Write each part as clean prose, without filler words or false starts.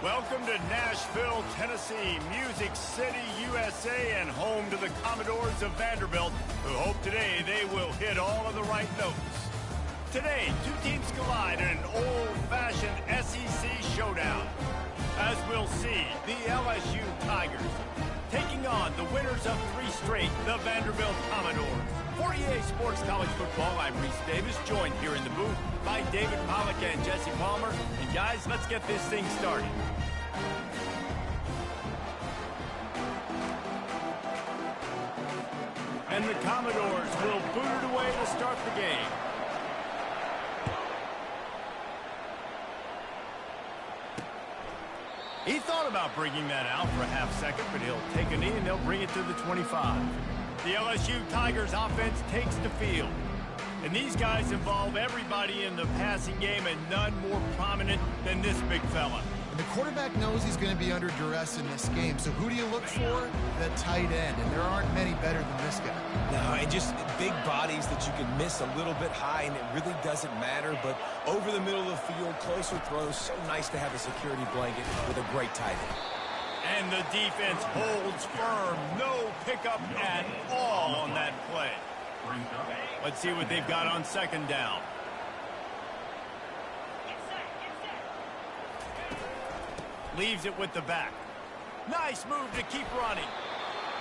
Welcome to Nashville, Tennessee, Music City, USA, and home to the Commodores of Vanderbilt, who hope today they will hit all of the right notes. Today, two teams collide in an old-fashioned SEC showdown. As we'll see, the LSU Tigers taking on the winners of 3 straight, the Vanderbilt Commodores. For EA Sports College Football, I'm Reese Davis, joined here in the booth by David Pollack and Jesse Palmer. And guys, let's get this thing started. And the Commodores will boot it away to start the game. He thought about bringing that out for a half second, but he'll take a knee and they'll bring it to the 25. The LSU Tigers offense takes the field. And these guys involve everybody in the passing game, and none more prominent than this big fella. And the quarterback knows he's going to be under duress in this game. So who do you look for? The tight end. And there aren't many better than this guy. No, and just big bodies that you can miss a little bit high, and it really doesn't matter. But over the middle of the field, closer throws, so nice to have a security blanket with a great tight end. And the defense holds firm. No pickup at all on that play. Let's see what they've got on second down. Leaves it with the back. Nice move to keep running.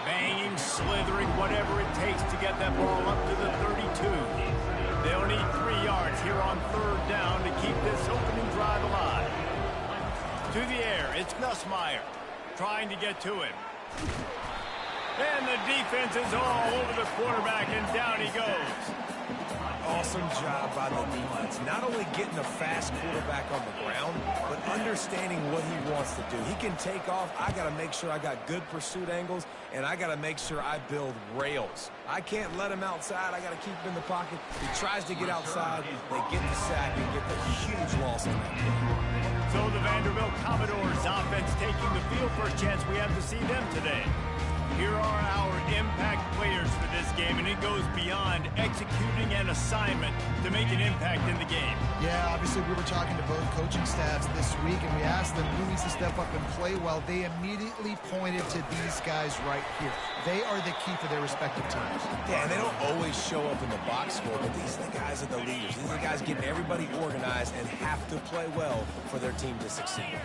Banging, slithering, whatever it takes to get that ball up to the 32. They'll need 3 yards here on third down to keep this opening drive alive. To the air, it's Nussmeier trying to get to him. And the defense is all over the quarterback, and down he goes. Awesome job by the defense. Not only getting a fast quarterback on the ground, but understanding what he wants to do. He can take off. I got to make sure I got good pursuit angles, and I got to make sure I build rails. I can't let him outside. I got to keep him in the pocket. He tries to get outside. They get the sack and get the huge loss on that play. So the Vanderbilt Commodores offense taking the field. First chance we have to see them today. Here are our impact players for this game, and it goes beyond executing an assignment to make an impact in the game. Yeah, obviously we were talking to both coaching staffs this week, and we asked them who needs to step up and play well. They immediately pointed to these guys right here. They are the key for their respective teams. Yeah, and they don't always show up in the box score, but these are the guys are the leaders. These are the guys getting everybody organized and have to play well for their team to succeed.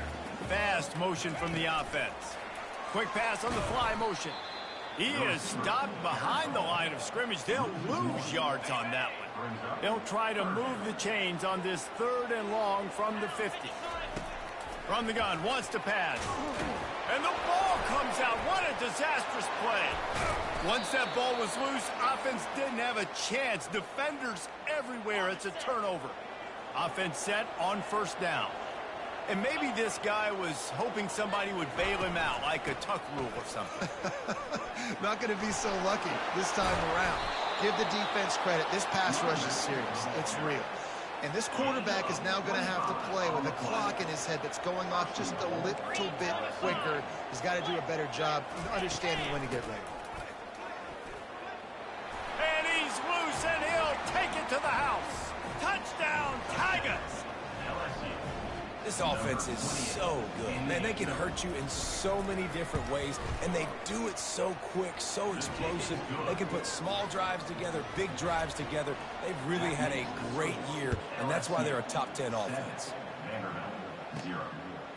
Fast motion from the offense. Quick pass on the fly motion. He is stopped behind the line of scrimmage. They'll lose yards on that one. They'll try to move the chains on this 3rd and long from the 50. From the gun, wants to pass. And the ball comes out. What a disastrous play. Once that ball was loose, offense didn't have a chance. Defenders everywhere. It's a turnover. Offense set on first down. And maybe this guy was hoping somebody would bail him out, like a tuck rule or something. Not going to be so lucky this time around. Give the defense credit. This pass rush is serious. It's real. And this quarterback is now going to have to play with a clock in his head that's going off just a little bit quicker. He's got to do a better job understanding when to get ready. And he's loose, and he'll take it to the house. Touchdown, Tigers! This offense is so good. Man, they can hurt you in so many different ways, and they do it so quick, so explosive. They can put small drives together, big drives together. They've really had a great year, and that's why they're a top 10 offense.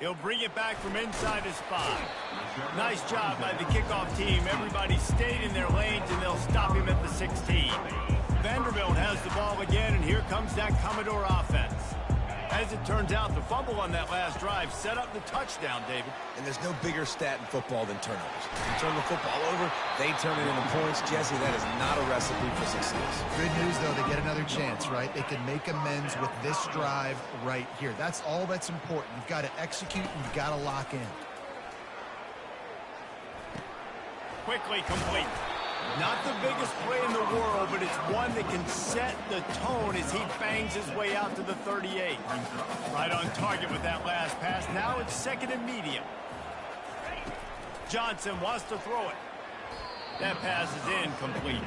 He'll bring it back from inside his 5. Nice job by the kickoff team. Everybody stayed in their lanes, and they'll stop him at the 16. Vanderbilt has the ball again, and here comes that Commodore offense. As it turns out, the fumble on that last drive set up the touchdown, David. And there's no bigger stat in football than turnovers. You turn the football over, they turn it into points. Jesse, that is not a recipe for success. Good news, though, they get another chance, right? They can make amends with this drive right here. That's all that's important. You've got to execute, and you've got to lock in. Quickly complete. Not the biggest play in the world, but it's one that can set the tone as he bangs his way out to the 38. Right on target with that last pass. Now it's 2nd and medium. Johnson wants to throw it. That pass is incomplete.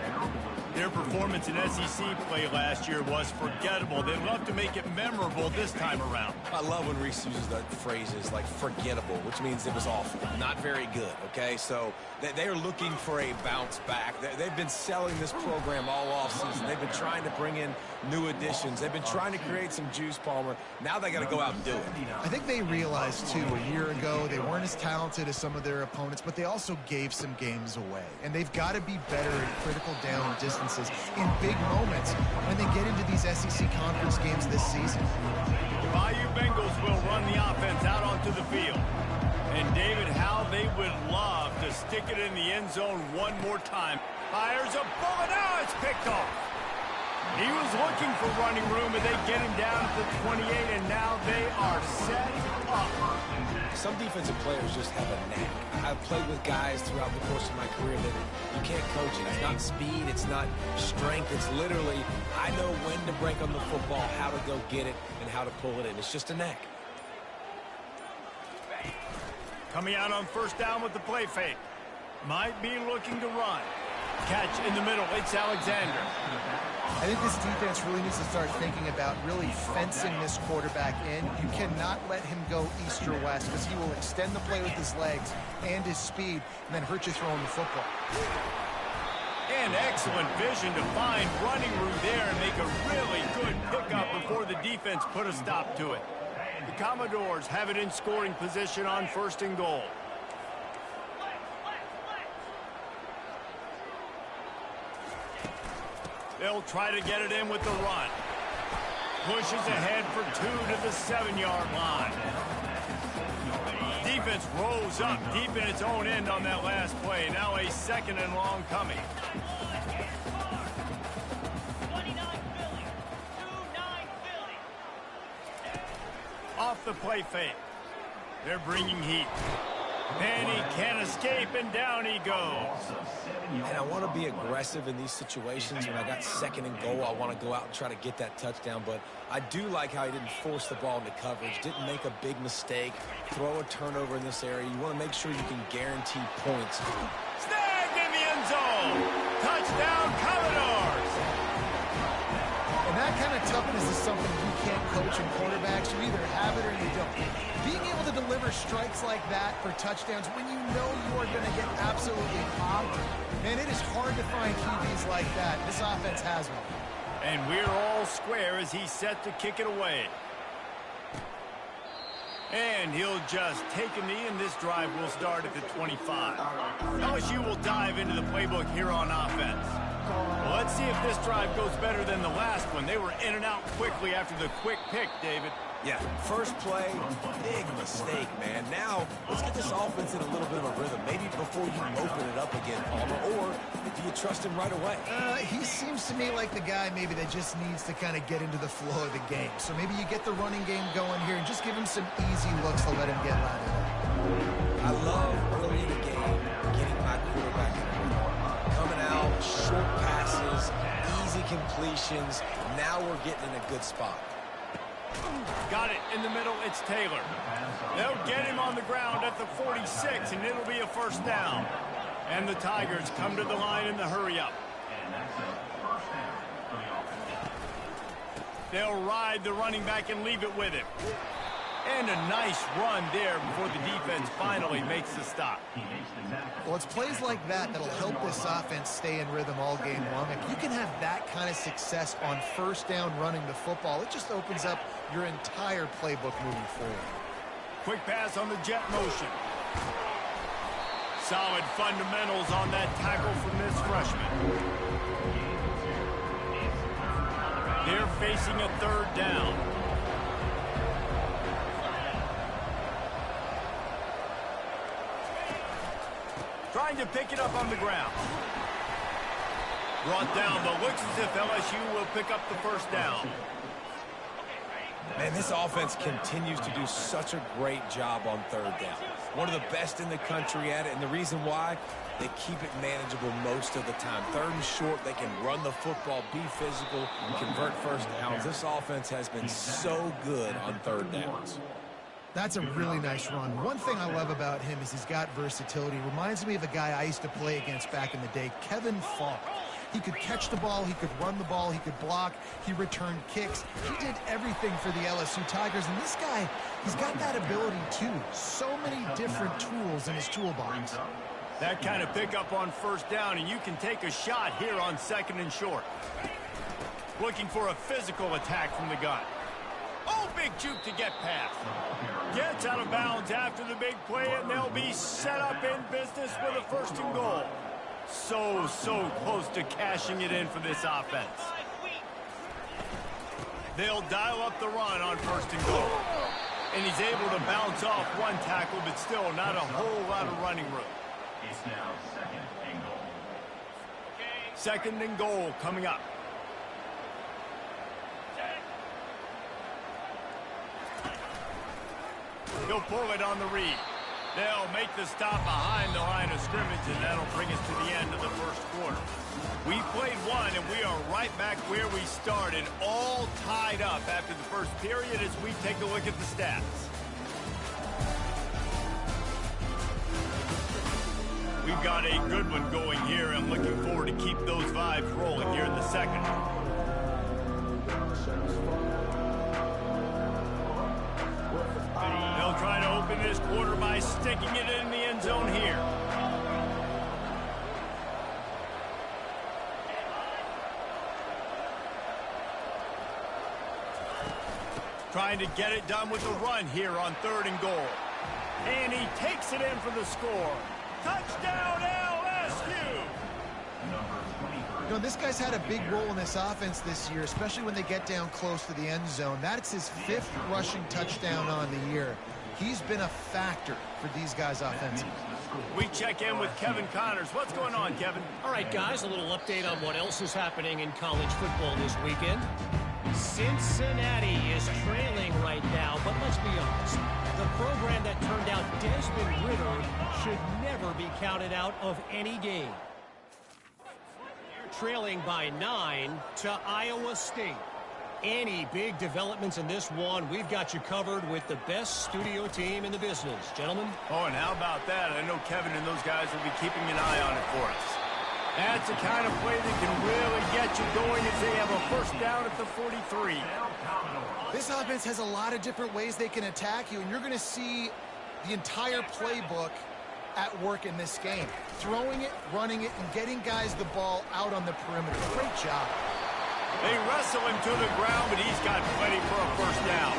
Their performance in SEC play last year was forgettable. They'd love to make it memorable this time around. I love when Reese uses the phrases like forgettable, which means it was awful, not very good, okay? So they are looking for a bounce back. They've been selling this program all offseason. They've been trying to bring in new additions. They've been trying to create some juice, Palmer. Now they got to go out and do it. I think they realized, too, a year ago they weren't as talented as some of their opponents, but they also gave some games away. And they've got to be better in critical down distances in big moments when they get into these SEC conference games this season. The Bayou Bengals will run the offense out onto the field. And David, how they would love to stick it in the end zone one more time. Fires a bullet. Now it's picked off. He was looking for running room, but they get him down to the 28, and now they are set up. Some defensive players just have a knack. I've played with guys throughout the course of my career that you can't coach it. It's not speed, it's not strength. It's literally, I know when to break on the football, how to go get it, and how to pull it in. It's just a knack. Coming out on first down with the play fake. Might be looking to run. Catch in the middle. It's Alexander. I think this defense really needs to start thinking about really fencing this quarterback in. You cannot let him go east or west because he will extend the play with his legs and his speed and then hurt you throwing the football. And excellent vision to find running room there and make a really good pickup before the defense put a stop to it. The Commodores have it in scoring position on first and goal. They'll try to get it in with the run. Pushes ahead for 2 to the 7-yard line. Defense rolls up deep in its own end on that last play. Now a second and long coming. Off the play fake. They're bringing heat. And he can't escape, and down he goes. And I want to be aggressive in these situations. When I got second and goal, I want to go out and try to get that touchdown. But I do like how he didn't force the ball into coverage, didn't make a big mistake, throw a turnover in this area. You want to make sure you can guarantee points. Snagged in the end zone. Touchdown, Commodores. And that kind of toughness is something you can't coach in quarterbacks. You either have it or you don't. Being able to deliver strikes like that for touchdowns when you know you are going to get absolutely popped, man, it is hard to find QBs like that. This offense has one. And we're all square as he's set to kick it away. And he'll just take a knee, and this drive will start at the 25. LSU will dive into the playbook here on offense. Well, let's see if this drive goes better than the last one. They were in and out quickly after the quick pick, David. Yeah, first play, big mistake, man. Now, let's get this offense in a little bit of a rhythm. Maybe before you open it up again, Palmer, or do you trust him right away? He seems to me like the guy maybe that just needs to kind of get into the flow of the game. So maybe you get the running game going here and just give him some easy looks to let him get lathered up. I love early in the game getting my quarterback in the rhythm. Coming out, short passes, easy completions. Now we're getting in a good spot. Got it in the middle. It's Taylor. They'll get him on the ground at the 46, and it'll be a first down. And the Tigers come to the line in the hurry-up. They'll ride the running back and leave it with him. And a nice run there before the defense finally makes the stop. Well, it's plays like that that'll help this offense stay in rhythm all game long. If you can have that kind of success on first down running the football, it just opens up your entire playbook moving forward. Quick pass on the jet motion. Solid fundamentals on that tackle from this freshman. They're facing a third down. Trying to pick it up on the ground. Brought down, but looks as if LSU will pick up the first down. Man, this offense continues to do such a great job on third down. One of the best in the country at it, and the reason why, they keep it manageable most of the time. Third and short, they can run the football, be physical, and convert first downs. This offense has been so good on third downs. That's a really nice run. One thing I love about him is he's got versatility. Reminds me of a guy I used to play against back in the day, Kevin Falk. He could catch the ball, he could run the ball, he could block, he returned kicks. He did everything for the LSU Tigers, and this guy, he's got that ability too. So many different tools in his toolbox. That kind of pickup on first down, and you can take a shot here on 2nd and short. Looking for a physical attack from the gun. Oh, big juke to get past. Gets out of bounds after the big play, and they'll be set up in business with a 1st and goal. So close to cashing it in for this offense. They'll dial up the run on 1st and goal. And he's able to bounce off one tackle, but still not a whole lot of running room. It's now 2nd and goal. 2nd and goal coming up. He'll pull it on the read. They'll make the stop behind the line of scrimmage, and that'll bring us to the end of the 1st quarter. We played one, and we are right back where we started, all tied up after the 1st period as we take a look at the stats. We've got a good one going here. I'm looking forward to keep those vibes rolling here in the 2nd. They'll try to open this quarter by sticking it in the end zone here. Trying to get it done with a run here on 3rd and goal. And he takes it in for the score. Touchdown, LSU! You know, this guy's had a big role in this offense this year, especially when they get down close to the end zone. That's his 5th rushing touchdown on the year. He's been a factor for these guys offensively. We check in with Kevin Connors. What's going on, Kevin? All right, guys, a little update on what else is happening in college football this weekend. Cincinnati is trailing right now, but let's be honest. The program that turned out Desmond Ridder should never be counted out of any game. Trailing by 9 to Iowa State. Any big developments in this one, we've got you covered with the best studio team in the business. Gentlemen? Oh, and how about that? I know Kevin and those guys will be keeping an eye on it for us. That's the kind of play that can really get you going as they have a 1st down at the 43. This offense has a lot of different ways they can attack you, and you're going to see the entire playbook at work in this game. Throwing it, running it, and getting guys the ball out on the perimeter. Great job. They wrestle him to the ground, but he's got plenty for a 1st down.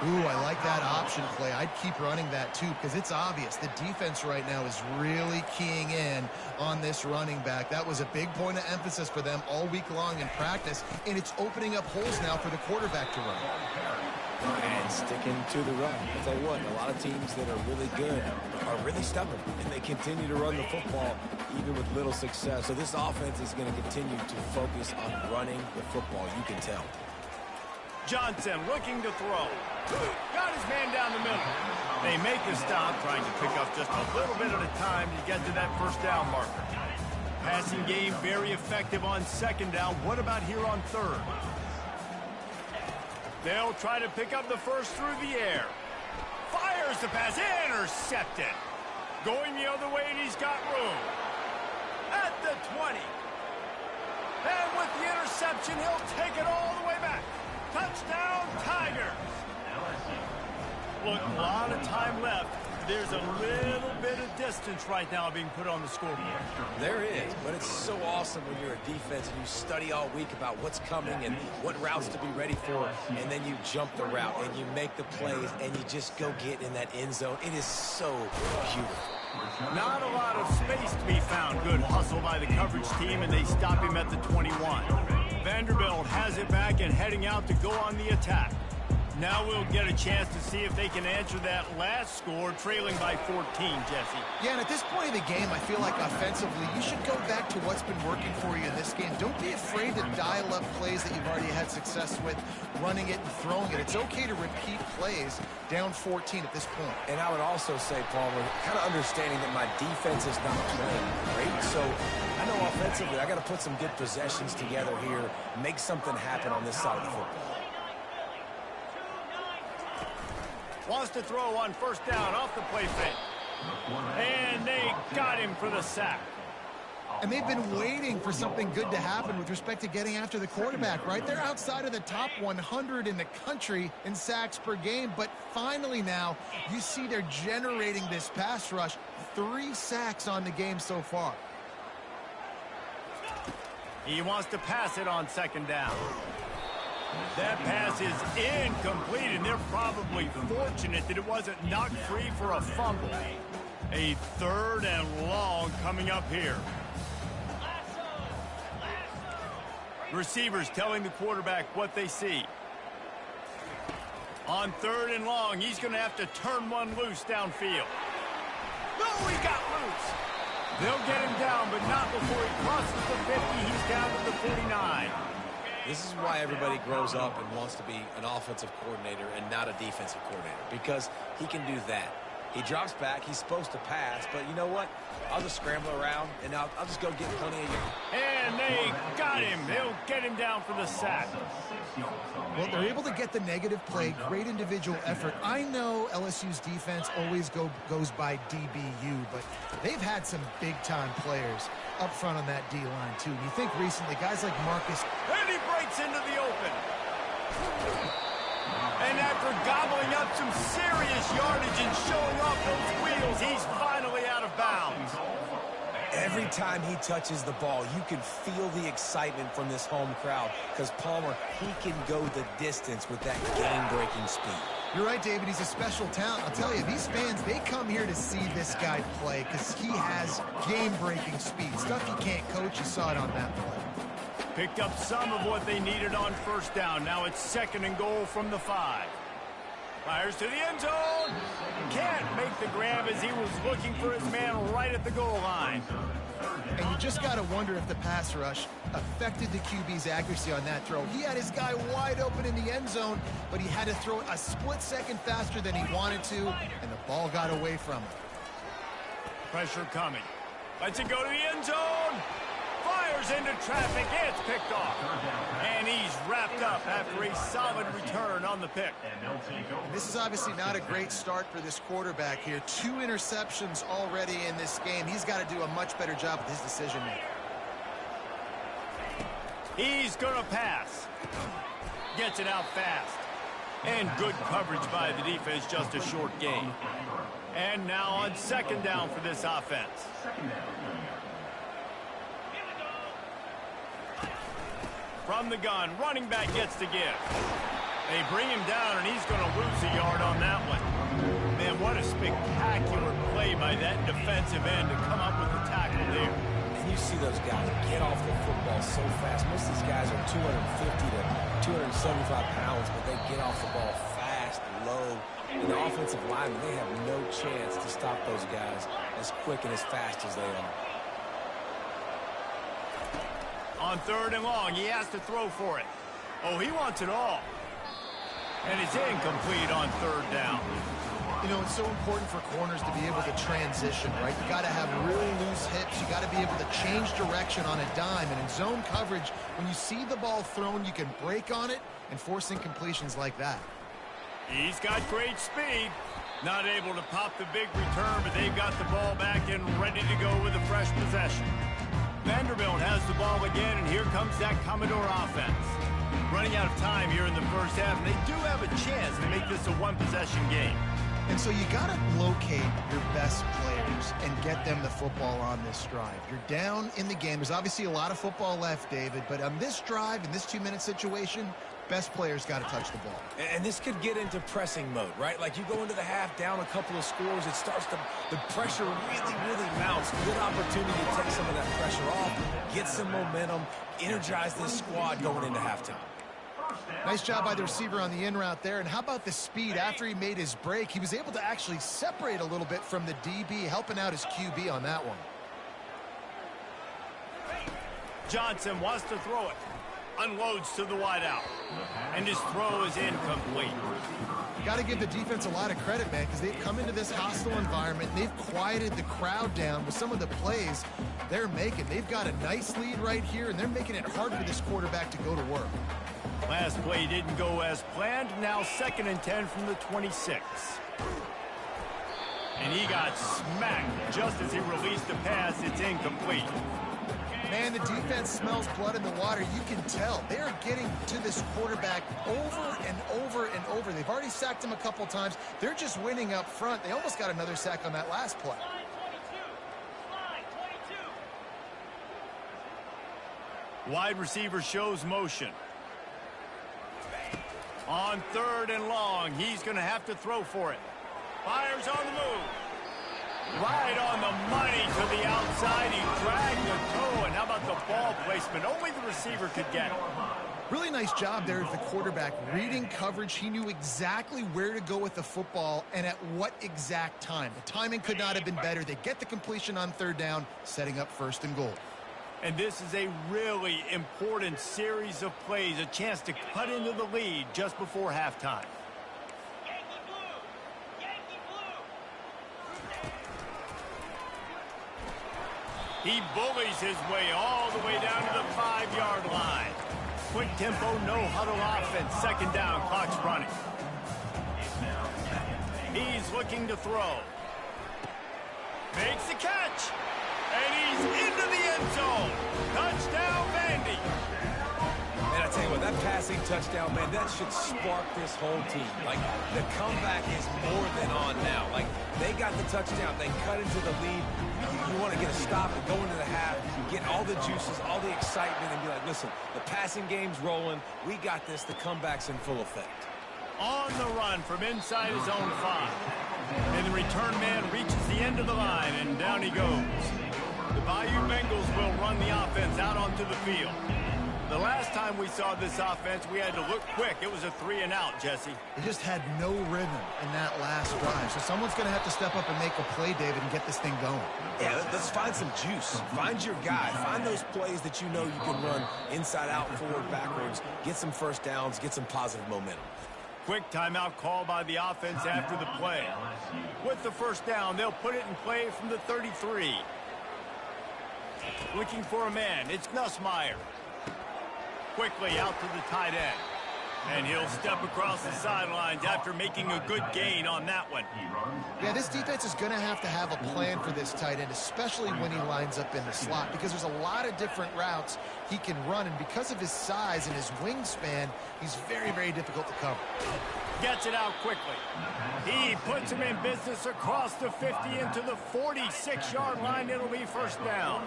Ooh, I like that option play. I'd keep running that too, because it's obvious the defense right now is really keying in on this running back. That was a big point of emphasis for them all week long in practice, and it's opening up holes now for the quarterback to run. And sticking to the run. I'll tell you what, a lot of teams that are really good are really stubborn, and they continue to run the football even with little success. So this offense is going to continue to focus on running the football, you can tell. Johnson looking to throw. Got his man down the middle. They make the stop, trying to pick up just a little bit at a time to get to that 1st down marker. Passing game very effective on 2nd down. What about here on 3rd? They'll try to pick up the 1st through the air. Fires the pass. Intercepted. Going the other way, and he's got room. At the 20. And with the interception, he'll take it all the way back. Touchdown, Tigers. Look, a lot of time left. There's a little bit of distance right now being put on the scoreboard. There is, but it's so awesome when you're a defense and you study all week about what's coming and what routes to be ready for, and then you jump the route and you make the plays and you just go get in that end zone. It is so beautiful. Not a lot of space to be found. Good hustle by the coverage team, and they stop him at the 21. Vanderbilt has it back and heading out to go on the attack. Now we'll get a chance to see if they can answer that last score, trailing by 14, Jesse. Yeah, and at this point of the game, I feel like offensively, you should go back to what's been working for you in this game. Don't be afraid to dial up plays that you've already had success with, running it and throwing it. It's okay to repeat plays down 14 at this point. And I would also say, Palmer, kind of understanding that my defense is not playing great, so I know offensively I got to put some good possessions together here, make something happen on this side of the football. Wants to throw on 1st down off the play fake. And they got him for the sack. And they've been waiting for something good to happen with respect to getting after the quarterback, right? They're outside of the top 100 in the country in sacks per game, but finally now you see they're generating this pass rush. 3 sacks on the game so far. He wants to pass it on second down. That pass is incomplete, and they're probably fortunate that it wasn't knocked free for a fumble. A 3rd and long coming up here. Receivers telling the quarterback what they see. On 3rd and long, he's going to have to turn one loose downfield. No, he got loose. They'll get him down, but not before he crosses the 50. He's down to the 49. This is why everybody grows up and wants to be an offensive coordinator and not a defensive coordinator, because he can do that. He drops back. He's supposed to pass, but you know what? I'll just scramble around, and I'll just go get plenty of yards. And they got him. They'll get him down for the sack. Well, they're able to get the negative play. Great individual effort. I know LSU's defense always goes by DBU, but they've had some big-time players up front on that D-line, too. And you think recently, guys like Marcus. And he breaks into the open. And after gobbling up some serious yardage and showing off those wheels, he's finally out of bounds. Every time he touches the ball, you can feel the excitement from this home crowd, because Palmer, he can go the distance with that game-breaking speed. You're right, David. He's a special talent. I'll tell you, these fans, they come here to see this guy play because he has game-breaking speed. Stuff you can't coach. You saw it on that play. Picked up some of what they needed on first down. Now it's 2nd and goal from the 5. Fires to the end zone. Can't make the grab as he was looking for his man right at the goal line. And you just got to wonder if the pass rush affected the QB's accuracy on that throw. He had his guy wide open in the end zone, but he had to throw it a split second faster than he wanted to, and the ball got away from him. Pressure coming. Lets it go to the end zone. Fires into traffic. It's picked off. And he's wrapped up after a solid return on the pick. And this is obviously not a great start for this quarterback here. 2 interceptions already in this game. He's got to do a much better job with his decision making. He's going to pass. Gets it out fast. And good coverage by the defense, just a short gain. And now on 2nd down for this offense. From the gun, running back gets the give. They bring him down, and he's going to lose a yard on that one. Man, what a spectacular play by that defensive end to come up with the tackle there. And you see those guys get off the football so fast. Most of these guys are 250 to 275 pounds, but they get off the ball fast, low. And the offensive linemen, they have no chance to stop those guys as quick and as fast as they are. On 3rd and long, he has to throw for it. Oh, he wants it all. And it's incomplete on 3rd down. You know, it's so important for corners to be able to transition, right? You got to have really loose hips. You got to be able to change direction on a dime. And in zone coverage, when you see the ball thrown, you can break on it and force incompletions like that. He's got great speed. Not able to pop the big return, but they've got the ball back and ready to go with a fresh possession. Vanderbilt has the ball again, and here comes that Commodore offense. Running out of time here in the first half, and they do have a chance to make this a one-possession game. And so you got to locate your best players and get them the football on this drive. You're down in the game. There's obviously a lot of football left, David, but on this drive, in this 2-minute situation, best players got to touch the ball. And this could get into pressing mode, right? Like you go into the half down a couple of scores, it starts to, the pressure really mounts. Good opportunity to take some of that pressure off, get some momentum, energize this squad going into halftime. Nice job by the receiver on the in route there. And how about the speed? After he made his break, he was able to actually separate a little bit from the DB, helping out his QB on that one. Johnson wants to throw it. Unloads to the wideout. And his throw is incomplete. You got to give the defense a lot of credit, man, because they've come into this hostile environment. They've quieted the crowd down with some of the plays they're making. They've got a nice lead right here, and they're making it hard for this quarterback to go to work. Last play didn't go as planned. Now 2nd and 10 from the 26. And he got smacked just as he released the pass. It's incomplete. Man, the defense smells blood in the water. You can tell. They are getting to this quarterback over and over and over. They've already sacked him a couple times. They're just winning up front. They almost got another sack on that last play. Wide receiver shows motion. On 3rd and long, he's going to have to throw for it. Fires on the move. Right on the money to the outside. He dragged the toe. And how about the ball placement? Only the receiver could get it. Really nice job there of the quarterback. Reading coverage, he knew exactly where to go with the football and at what exact time. The timing could not have been better. They get the completion on 3rd down, setting up 1st and goal. And this is a really important series of plays, a chance to cut into the lead just before halftime. He bullies his way all the way down to the 5-yard line. Quick tempo, no huddle offense. 2nd down, clock's running. He's looking to throw. Makes the catch. And he's into the end zone. Touchdown, Vandy. And I tell you what, that passing touchdown, man, that should spark this whole team. Like, the comeback is more than on now. Like, they got the touchdown. They cut into the lead. You want to get a stop and go into the half, get all the juices, all the excitement, and be like, listen, the passing game's rolling. We got this. The comeback's in full effect. On the run from inside his own 5. And the return man reaches the end of the line, and down he goes. The Bayou Bengals will run the offense out onto the field. The last time we saw this offense, we had to look quick. It was a 3-and-out, Jesse. They just had no rhythm in that last drive. So someone's going to have to step up and make a play, David, and get this thing going. Yeah, let's find some juice. Find your guy. Find those plays that you know you can run inside out, forward, backwards. Get some 1st downs. Get some positive momentum. Quick timeout call by the offense after the play. With the 1st down, they'll put it in play from the 33. Looking for a man. It's Nussmeier. Quickly out to the tight end. And he'll step across the sidelines after making a good gain on that one. Yeah, this defense is going to have a plan for this tight end, especially when he lines up in the slot, because there's a lot of different routes he can run, and because of his size and his wingspan, he's very, very difficult to cover. Gets it out quickly. He puts him in business across the 50 into the 46-yard line. It'll be 1st down.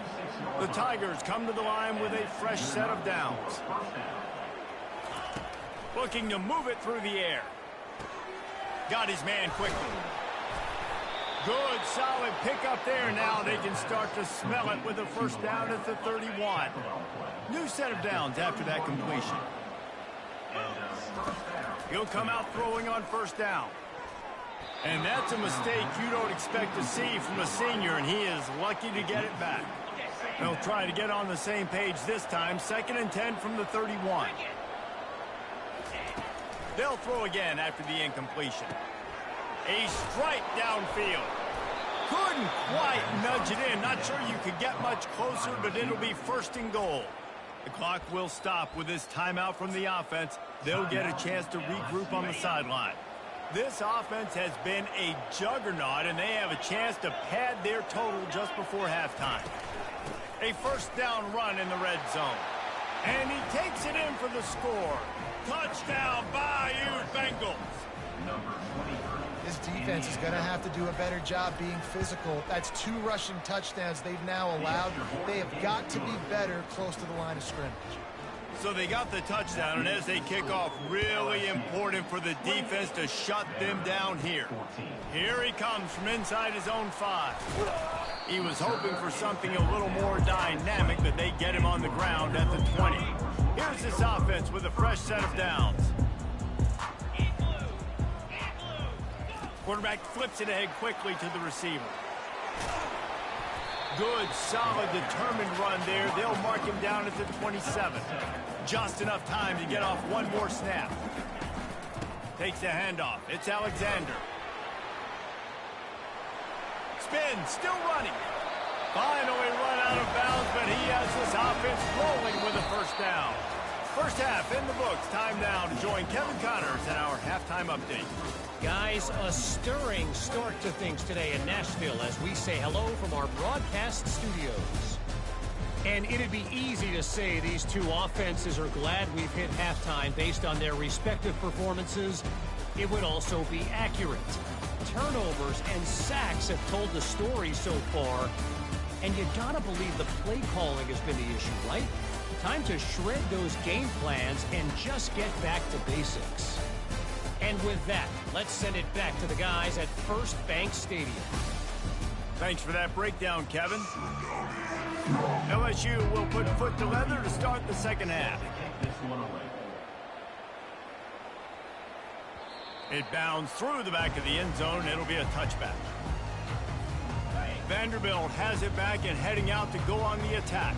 The Tigers come to the line with a fresh set of downs. Looking to move it through the air. Got his man quickly. Good, solid pickup there. Now they can start to smell it with a 1st down at the 31. New set of downs after that completion. He'll come out throwing on 1st down. And that's a mistake you don't expect to see from a senior, and he is lucky to get it back. They'll try to get on the same page this time. 2nd and 10 from the 31. They'll throw again after the incompletion. A strike downfield. Couldn't quite nudge it in. Not sure you could get much closer, but it'll be 1st and goal. The clock will stop with this timeout from the offense. They'll get a chance to regroup on the sideline. This offense has been a juggernaut, and they have a chance to pad their total just before halftime. A 1st down run in the red zone. And he takes it in for the score. Touchdown, Bayou Bengals. This defense is going to have to do a better job being physical. That's 2 rushing touchdowns they've now allowed. They have got to be better close to the line of scrimmage. So they got the touchdown, and as they kick off, really important for the defense to shut them down here. Here he comes from inside his own 5. He was hoping for something a little more dynamic, but they get him on the ground at the 20. Here's this offense with a fresh set of downs. Quarterback flips it ahead quickly to the receiver. Good, solid, determined run there. They'll mark him down at the 27. Just enough time to get off one more snap. Takes the handoff. It's Alexander. Spin, still running. Finally run out of bounds, but he has this offense rolling with a 1st down. First half in the books. Time now to join Kevin Connors in our halftime update. Guys, a stirring start to things today in Nashville as we say hello from our broadcast studios. And it'd be easy to say these two offenses are glad we've hit halftime based on their respective performances. It would also be accurate. Turnovers and sacks have told the story so far. And you gotta believe the play calling has been the issue, right? Time to shred those game plans and just get back to basics. And with that, let's send it back to the guys at First Bank Stadium. Thanks for that breakdown, Kevin. LSU will put foot to leather to start the second half. It bounds through the back of the end zone. It'll be a touchback. Vanderbilt has it back and heading out to go on the attack.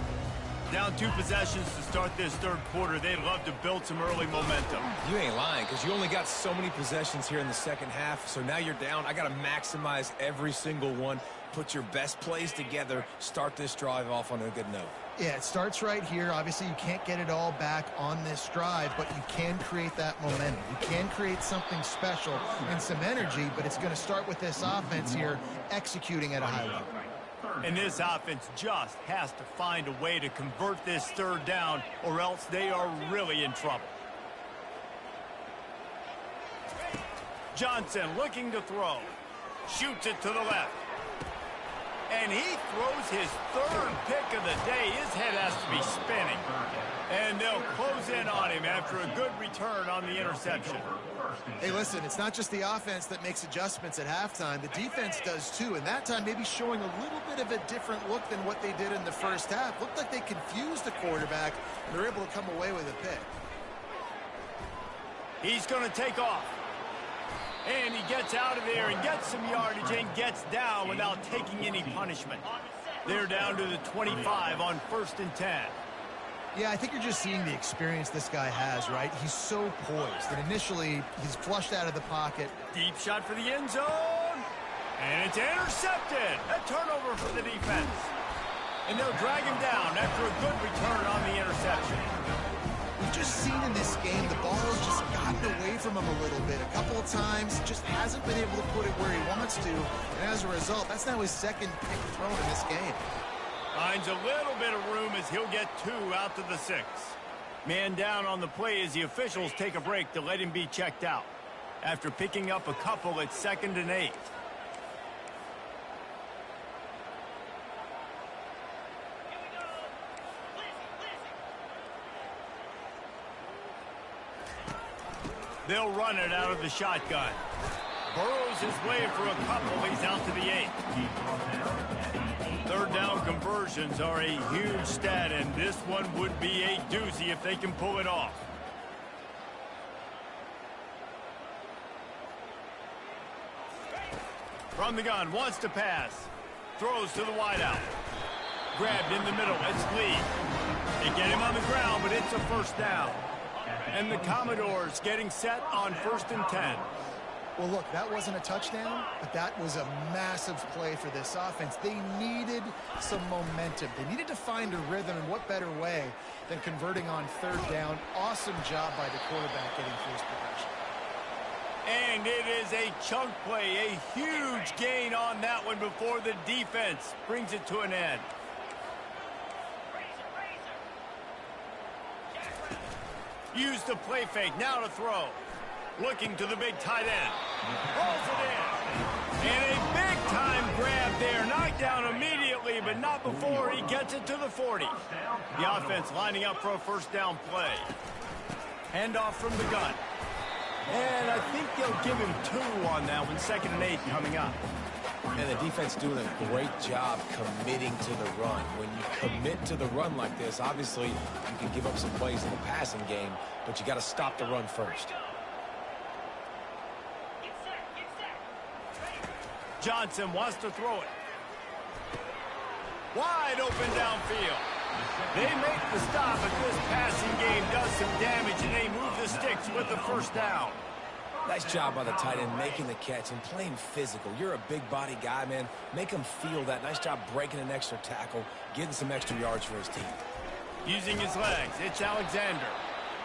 Down 2 possessions to start this third quarter. They'd love to build some early momentum. You ain't lying, because you only got so many possessions here in the second half, so now you're down. I got to maximize every single one, put your best plays together, start this drive off on a good note. Yeah, it starts right here. Obviously, you can't get it all back on this drive, but you can create that momentum. You can create something special and some energy, but it's going to start with this offense here executing at a high level. And this offense just has to find a way to convert this third down, or else they are really in trouble. Johnson looking to throw. Shoots it to the left. And he throws his third pick of the day. His head has to be spinning. And they'll close in on him after a good return on the interception. Hey, listen, it's not just the offense that makes adjustments at halftime. The defense does too, and that time maybe showing a little bit of a different look than what they did in the first half. Looked like they confused the quarterback, and they're able to come away with a pick. He's going to take off. And he gets out of there and gets some yardage and gets down without taking any punishment. They're down to the 25 on 1st and 10. Yeah, I think you're just seeing the experience this guy has, right? He's so poised. And initially, he's flushed out of the pocket. Deep shot for the end zone. And it's intercepted. A turnover for the defense. And they'll drag him down after a good return on the interception. We've just seen in this game the ball has just gotten away from him a little bit. A couple of times, just hasn't been able to put it where he wants to. And as a result, that's now his second pick thrown in this game. Finds a little bit of room as he'll get 2 out to the 6. Man down on the play as the officials take a break to let him be checked out. After picking up a couple at 2nd and 8. They'll run it out of the shotgun. Burrows his way for a couple. He's out to the 8. Third down conversions are a huge stat, and this one would be a doozy if they can pull it off. From the gun, wants to pass. Throws to the wideout. Grabbed in the middle, it's Lee. They get him on the ground, but it's a first down. And the Commodores getting set on 1st and 10. Well, look, that wasn't a touchdown, but that was a massive play for this offense. They needed some momentum. They needed to find a rhythm, and what better way than converting on 3rd down. Awesome job by the quarterback getting through his progression. And it is a chunk play, a huge gain on that one before the defense brings it to an end. Used the play fake, now to throw. Looking to the big tight end. Pulls it in. And a big-time grab there. Knocked down immediately, but not before he gets it to the 40. The offense lining up for a first down play. Handoff from the gun. And I think they'll give him 2 on that one. 2nd and 8 coming up. And the defense doing a great job committing to the run. When you commit to the run like this, obviously you can give up some plays in the passing game, but you got to stop the run first. Johnson wants to throw it. Wide open downfield. They make the stop, but this passing game does some damage, and they move the sticks with the first down. Nice job by the tight end making the catch and playing physical. You're a big body guy, man. Make him feel that. Nice job breaking an extra tackle, getting some extra yards for his team. Using his legs, it's Alexander.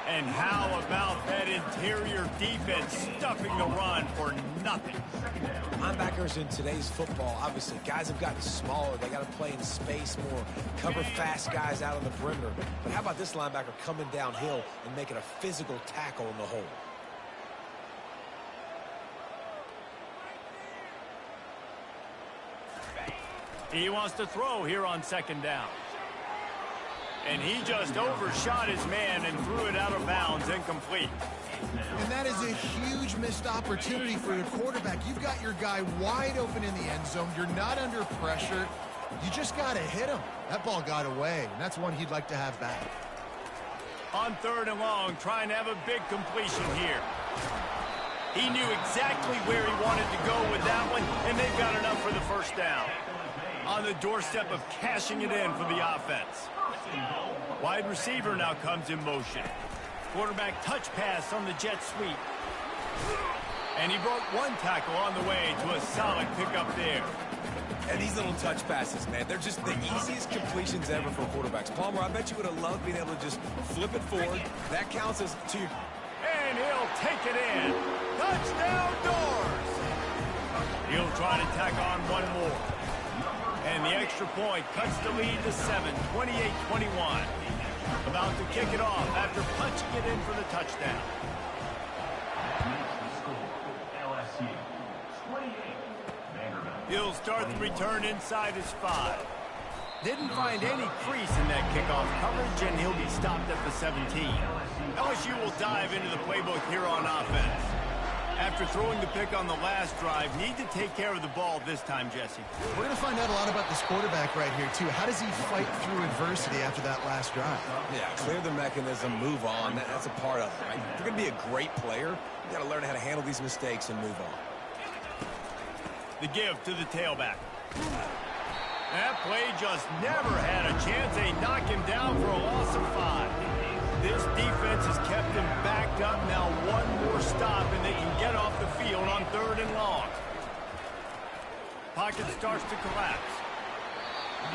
And how about that interior defense stuffing the run for nothing? Linebackers in today's football, obviously, guys have gotten smaller. They got to play in space more, cover fast guys out on the perimeter. But how about this linebacker coming downhill and making a physical tackle in the hole? He wants to throw here on second down. And he just overshot his man and threw it out of bounds, incomplete. And that is a huge missed opportunity for your quarterback. You've got your guy wide open in the end zone. You're not under pressure. You just got to hit him. That ball got away, and that's one he'd like to have back. On third and long, trying to have a big completion here. He knew exactly where he wanted to go with that one, and they've got enough for the first down. On the doorstep of cashing it in for the offense. Wide receiver now comes in motion. Quarterback touch pass on the jet sweep. And he broke one tackle on the way to a solid pickup there. And these little touch passes, man, they're just the easiest completions ever for quarterbacks. Palmer, I bet you would have loved being able to just flip it forward. That counts as two. And he'll take it in. Touchdown Doors! He'll try to tack on one more. And the extra point cuts the lead to 7, 28-21. About to kick it off after punching it in for the touchdown. LSU 28. Vanderbilt. He'll start the return inside his 5. Didn't find any crease in that kickoff coverage, and he'll be stopped at the 17. LSU will dive into the playbook here on offense. After throwing the pick on the last drive, need to take care of the ball this time, Jesse. We're going to find out a lot about this quarterback right here, too. How does he fight through adversity after that last drive? Yeah, clear the mechanism, move on. That's a part of it, right? If you're going to be a great player, you got to learn how to handle these mistakes and move on. The give to the tailback. That play just never had a chance. They knock him down for a loss of 5. This defense has kept him backed up. Now one more stop, and they can get off the field on third and long. Pocket starts to collapse.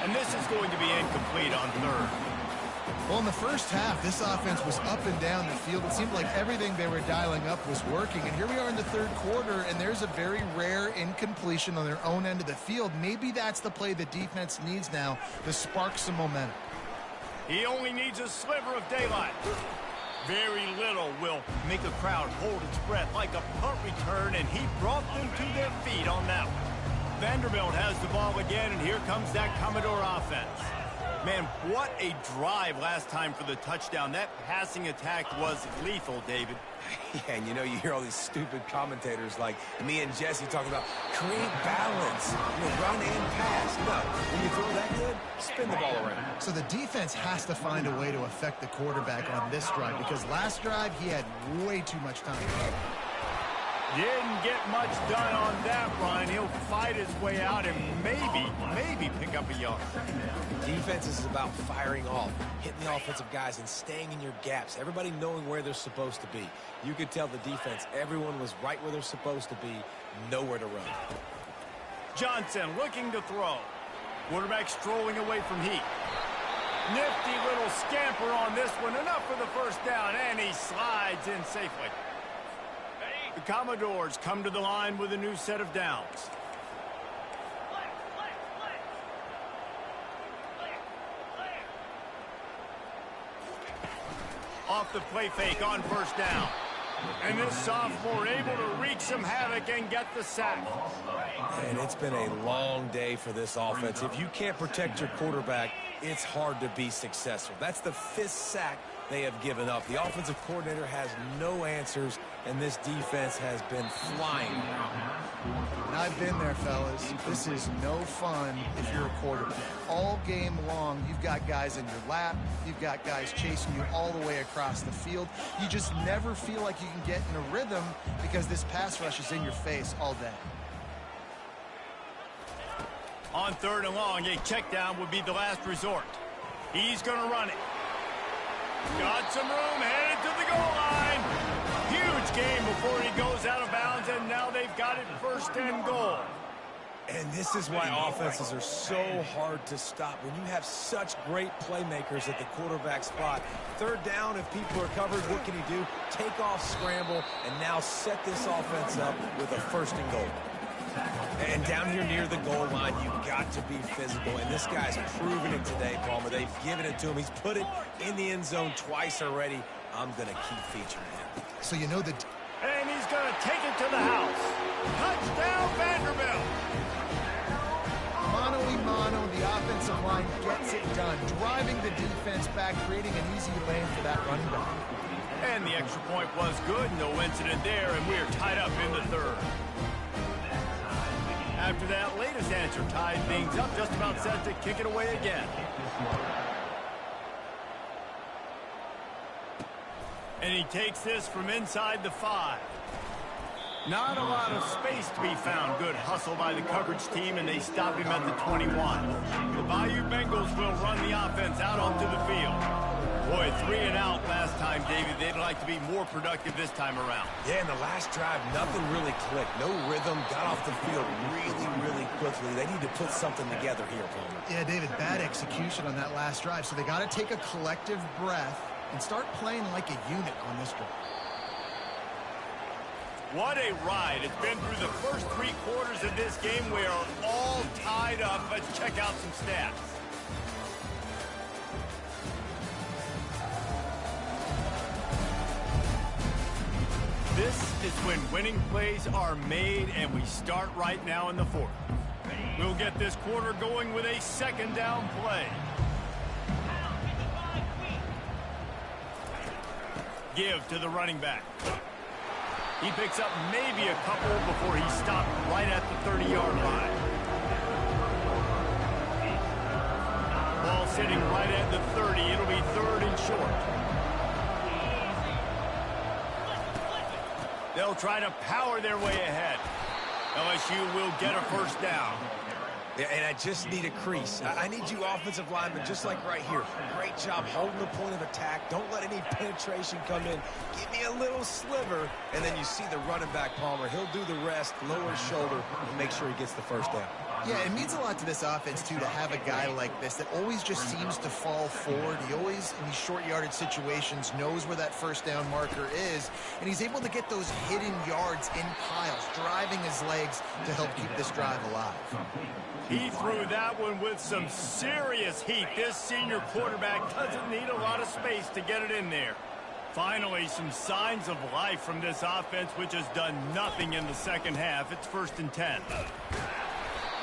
And this is going to be incomplete on third. Well, in the first half, this offense was up and down the field. It seemed like everything they were dialing up was working. And here we are in the third quarter, and there's a very rare incompletion on their own end of the field. Maybe that's the play the defense needs now to spark some momentum. He only needs a sliver of daylight. Very little will make a crowd hold its breath like a punt return, and he brought them to their feet on that one. Vanderbilt has the ball again, and here comes that Commodore offense. Man, what a drive last time for the touchdown. That passing attack was lethal, David. Yeah, and you know, you hear all these stupid commentators like me and Jesse talking about create balance, run and pass. No, when you throw that good, spin the ball around. So the defense has to find a way to affect the quarterback on this drive, because last drive he had way too much time. Didn't get much done on that run. He'll fight his way out and maybe pick up a yard. Defense is about firing off, hitting the offensive guys and staying in your gaps. Everybody knowing where they're supposed to be. You could tell the defense, everyone was right where they're supposed to be, nowhere to run. Johnson looking to throw. Quarterback strolling away from heat. Nifty little scamper on this one. Enough for the first down, and he slides in safely. The Commodores come to the line with a new set of downs. Off the play fake on first down. And this sophomore able to wreak some havoc and get the sack. And it's been a long day for this offense. If you can't protect your quarterback, it's hard to be successful. That's the 5th sack they have given up. The offensive coordinator has no answers, and this defense has been flying. And I've been there, fellas. This is no fun if you're a quarterback. All game long, you've got guys in your lap. You've got guys chasing you all the way across the field. You just never feel like you can get in a rhythm because this pass rush is in your face all day. On third and long, a check down would be the last resort. He's going to run it. Got some room, headed to the goal line. Huge game before he goes out of bounds, and now they've got it first and goal. And this is why offenses are so hard to stop. When you have such great playmakers at the quarterback spot, third down, if people are covered, what can he do? Take off, scramble, and now set this offense up with a 1st and goal. And down here near the goal line, you've got to be physical. And this guy's proven it today, Palmer. They've given it to him. He's put it in the end zone twice already. I'm going to keep featuring him. So you know the... And he's going to take it to the house. Touchdown, Vanderbilt. Mano-a-mano, the offensive line gets it done, driving the defense back, creating an easy lane for that running back. And the extra point was good. No incident there, and we are tied up in the 3rd. After that latest answer tied things up, just about set to kick it away again. And he takes this from inside the 5. Not a lot of space to be found. Good hustle by the coverage team, and they stop him at the 21. The Bayou Bengals will run the offense out onto the field. Boy, 3 and out last time, David. They'd like to be more productive this time around. Yeah, in the last drive, nothing really clicked. No rhythm, got off the field really quickly. They need to put something together here, Palmer. Yeah, David, bad execution on that last drive. So they got to take a collective breath and start playing like a unit on this drive. What a ride. It's been through the first 3 quarters of this game. We are all tied up. Let's check out some stats. This is when winning plays are made, and we start right now in the 4th. We'll get this quarter going with a 2nd down play. Give to the running back. He picks up maybe a couple before he stopped right at the 30-yard line. Ball sitting right at the 30. It'll be 3rd and short. They'll try to power their way ahead. LSU will get a 1st down. Yeah, and I just need a crease. I need you offensive linemen, just like right here. Great job holding the point of attack. Don't let any penetration come in. Give me a little sliver, and then you see the running back, Palmer. He'll do the rest, lower his shoulder, and make sure he gets the 1st down. Yeah, it means a lot to this offense, too, to have a guy like this that always just seems to fall forward. He always, in these short yardage situations, knows where that 1st down marker is, and he's able to get those hidden yards in piles, driving his legs to help keep this drive alive. He threw that one with some serious heat. This senior quarterback doesn't need a lot of space to get it in there. Finally, some signs of life from this offense, which has done nothing in the 2nd half. It's 1st and 10.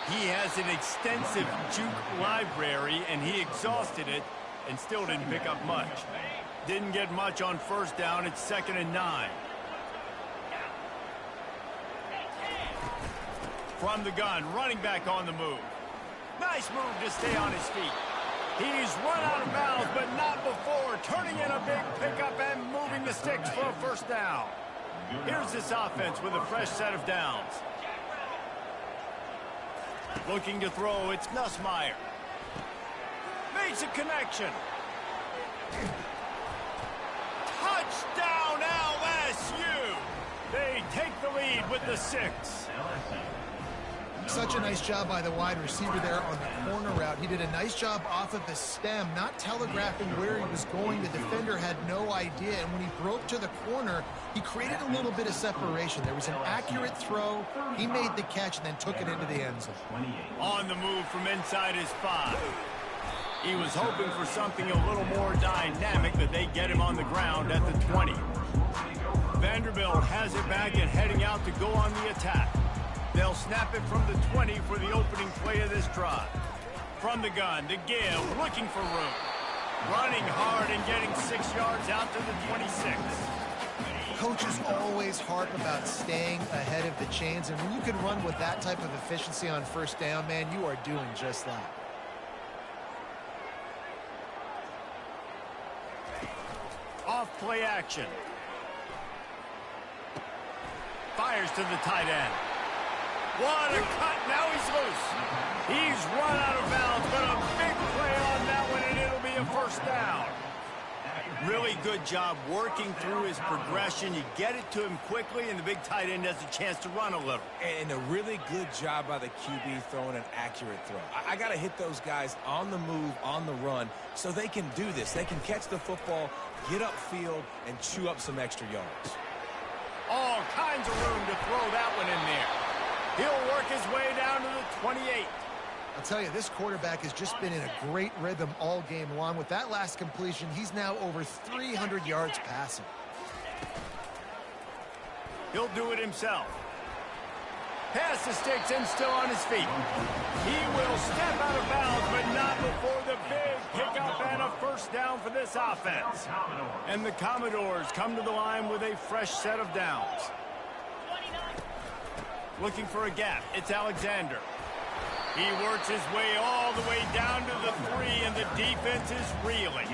He has an extensive juke library, and he exhausted it and still didn't pick up much. Didn't get much on 1st down. It's 2nd and 9. From the gun, running back on the move. Nice move to stay on his feet. He's run out of bounds, but not before. Turning in a big pickup and moving the sticks for a 1st down. Here's this offense with a fresh set of downs. Looking to throw, it's Nussmeier. Makes a connection. Touchdown, LSU! They take the lead with the 6. Such a nice job by the wide receiver there on the corner route. He did a nice job off of the stem, not telegraphing where he was going. The defender had no idea, and when he broke to the corner, he created a little bit of separation. There was an accurate throw. He made the catch and then took it into the end zone. On the move from inside his 5. He was hoping for something a little more dynamic, but they get him on the ground at the 20. Vanderbilt has it back and heading out to go on the attack. They'll snap it from the 20 for the opening play of this drive. From the gun to Give, looking for room. Running hard and getting 6 yards out to the 26. Coaches always harp about staying ahead of the chains, and when you can run with that type of efficiency on 1st down, man, you are doing just that. Off play action. Fires to the tight end. What a cut. Now he's loose. He's run out of bounds, but a big play on that one, and it'll be a 1st down. Really good job working through his progression. You get it to him quickly, and the big tight end has a chance to run a little. And a really good job by the QB throwing an accurate throw. I got to hit those guys on the move, on the run, so they can do this. They can catch the football, get upfield, and chew up some extra yards. All kinds of room to throw that one in there. He'll work his way down to the 28. I'll tell you, this quarterback has just been in a great rhythm all game long. With that last completion, he's now over 300 yards passing. He'll do it himself. Pass the sticks and still on his feet. He will step out of bounds, but not before the big pickup and a first down for this offense. And the Commodores come to the line with a fresh set of downs. Looking for a gap. It's Alexander. He works his way all the way down to the 3, and the defense is reeling.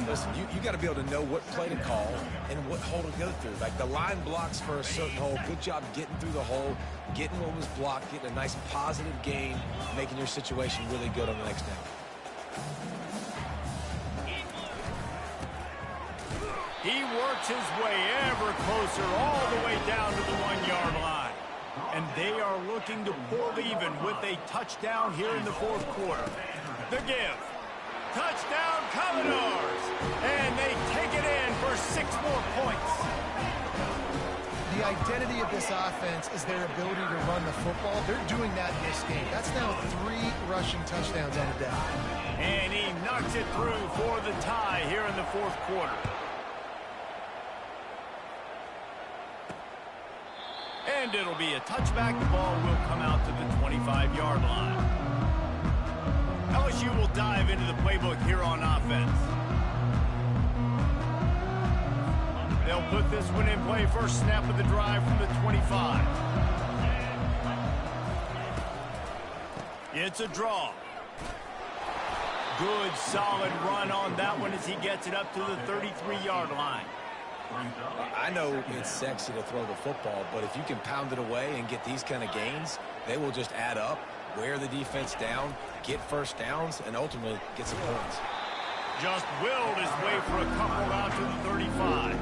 Listen, you got to be able to know what play to call and what hole to go through. Like the line blocks for a certain hole. Good job getting through the hole, getting what was blocked, getting a nice positive gain, making your situation really good on the next down. He works his way ever closer all the way down to the 1-yard line. And they are looking to pull even with a touchdown here in the fourth quarter. The give. Touchdown Commodores. And they take it in for 6 more points. The identity of this offense is their ability to run the football. They're doing that in this game. That's now 3 rushing touchdowns on the day. And he knocks it through for the tie here in the fourth quarter. And it'll be a touchback. The ball will come out to the 25-yard line. LSU will dive into the playbook here on offense. They'll put this one in play. First snap of the drive from the 25. It's a draw. Good, solid run on that one as he gets it up to the 33-yard line. I know it's sexy to throw the football, but if you can pound it away and get these kind of gains, they will just add up, wear the defense down, get first downs, and ultimately get some points. Just willed his way for a couple out to the 35.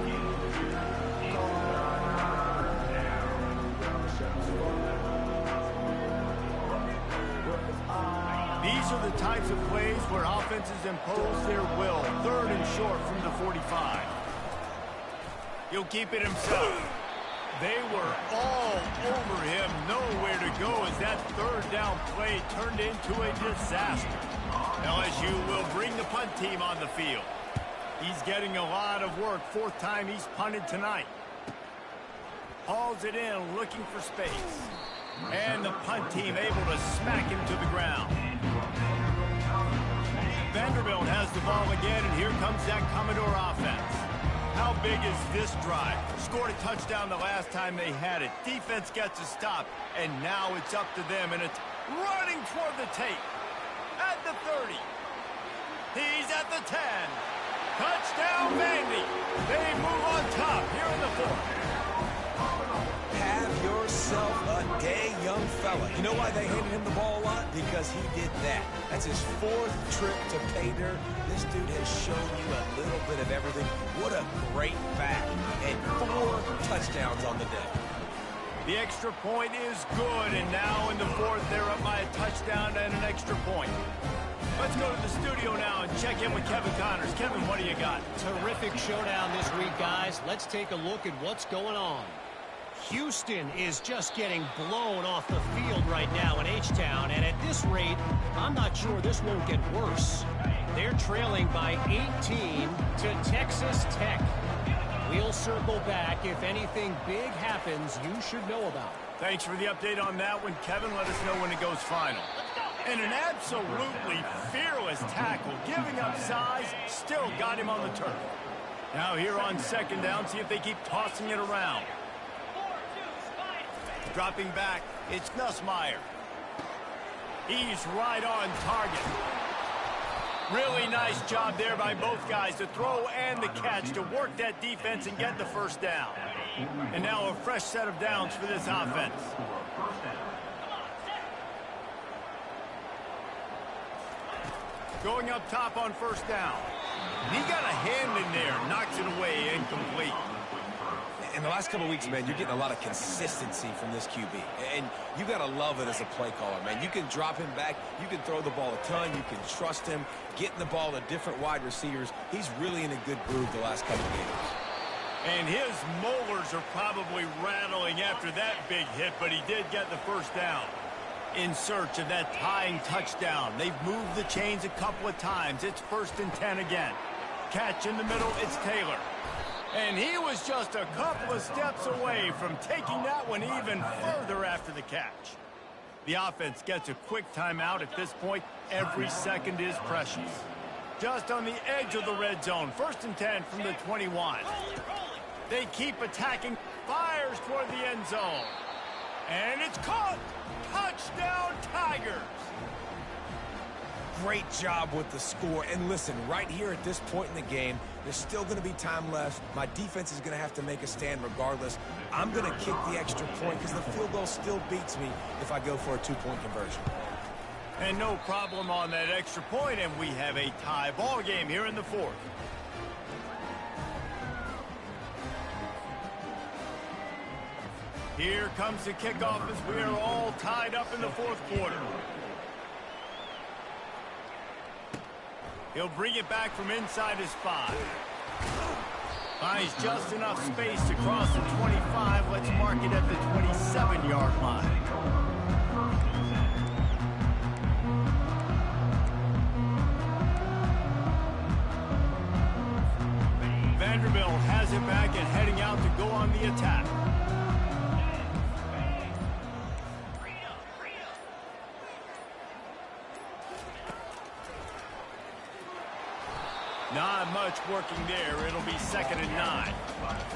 These are the types of plays where offenses impose their will. 3rd and short from the 45. He'll keep it himself. They were all over him. Nowhere to go as that 3rd down play turned into a disaster. LSU will bring the punt team on the field. He's getting a lot of work. 4th time he's punted tonight. Hauls it in, looking for space. And the punt team able to smack him to the ground. Vanderbilt has the ball again, and here comes that Commodore offense. How big is this drive? Scored a touchdown the last time they had it. Defense gets a stop, and now it's up to them, and it's running toward the tape. At the 30. He's at the 10. Touchdown, Vandy. They move on top here in the 4th. Have yourself a day, young fella. You know why they handed him the ball a lot? Because he did that. That's his 4th trip to pay dirt. This dude has shown you a little bit of everything. What a great back. And 4 touchdowns on the day. The extra point is good, and now in the 4th, they're up by a touchdown and an extra point. Let's go to the studio now and check in with Kevin Connors. Kevin, what do you got? Terrific showdown this week, guys. Let's take a look at what's going on. Houston is just getting blown off the field right now in H-Town, and at this rate, I'm not sure this won't get worse. They're trailing by 18 to Texas Tech. We'll circle back. If anything big happens, you should know about it. Thanks for the update on that one, Kevin. Let us know when it goes final. And an absolutely fearless tackle, giving up size, still got him on the turf. Now here on 2nd down, see if they keep tossing it around. Dropping back, it's Nussmeier. He's right on target. Really nice job there by both guys, the throw and the catch, to work that defense and get the first down. And now a fresh set of downs for this offense. Going up top on 1st down. And he got a hand in there, knocks it away, incomplete. In the last couple of weeks, man, you're getting a lot of consistency from this QB. And you got to love it as a play caller, man. You can drop him back. You can throw the ball a ton. You can trust him, getting the ball to different wide receivers. He's really in a good groove the last couple of games. And his molars are probably rattling after that big hit, but he did get the first down. In search of that tying touchdown. They've moved the chains a couple of times. It's 1st and 10 again. Catch in the middle, it's Taylor. And he was just a couple of steps away from taking that one even further after the catch. The offense gets a quick timeout at this point. Every second is precious. Just on the edge of the red zone. 1st and 10 from the 21. They keep attacking. Fires toward the end zone. And it's caught. Touchdown, Tigers. Great job with the score. And listen, right here at this point in the game, there's still going to be time left. My defense is going to have to make a stand regardless. I'm going to kick the extra point because the field goal still beats me if I go for a 2-point conversion. And no problem on that extra point, and we have a tie ball game here in the 4th. Here comes the kickoff as we are all tied up in the 4th quarter. He'll bring it back from inside his 5. Finds just enough space to cross the 25. Let's mark it at the 27-yard line. Vanderbilt has it back and heading out to go on the attack. Not much working there. It'll be 2nd and 9.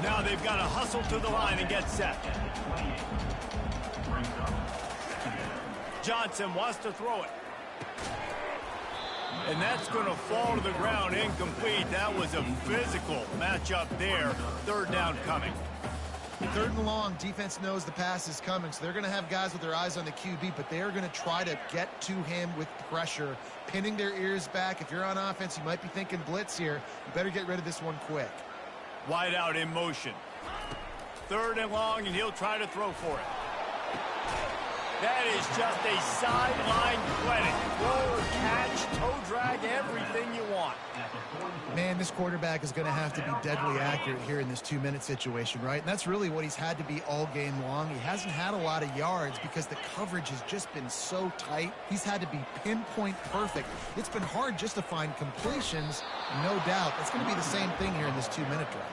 Now they've got to hustle to the line and get set. Johnson wants to throw it. And that's going to fall to the ground incomplete. That was a physical matchup there. 3rd down coming. 3rd and long, defense knows the pass is coming, so they're going to have guys with their eyes on the QB, but they are going to try to get to him with pressure, pinning their ears back. If you're on offense, you might be thinking blitz here. You better get rid of this one quick. Wide out in motion. 3rd and long, and he'll try to throw for it. That is just a sideline credit. Roll, catch, toe drag, everything you want. Man, this quarterback is going to have to be deadly accurate here in this 2-minute situation, right? And that's really what he's had to be all game long. He hasn't had a lot of yards because the coverage has just been so tight. He's had to be pinpoint perfect. It's been hard just to find completions, no doubt. That's going to be the same thing here in this 2-minute drive.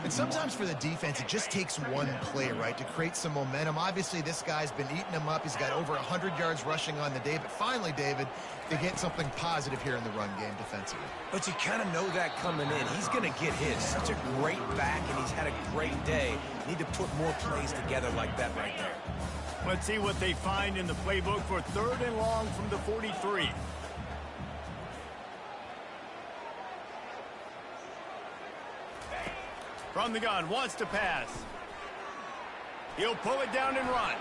And sometimes for the defense, it just takes one play, right, to create some momentum. Obviously, this guy's been eating them up. He's got over 100 yards rushing on the day. But finally, David, they get something positive here in the run game defensively. But you kind of know that coming in. He's going to get his. Such a great back, and he's had a great day. Need to put more plays together like that right there. Let's see what they find in the playbook for 3rd and long from the 43. From the gun, wants to pass. He'll pull it down and run.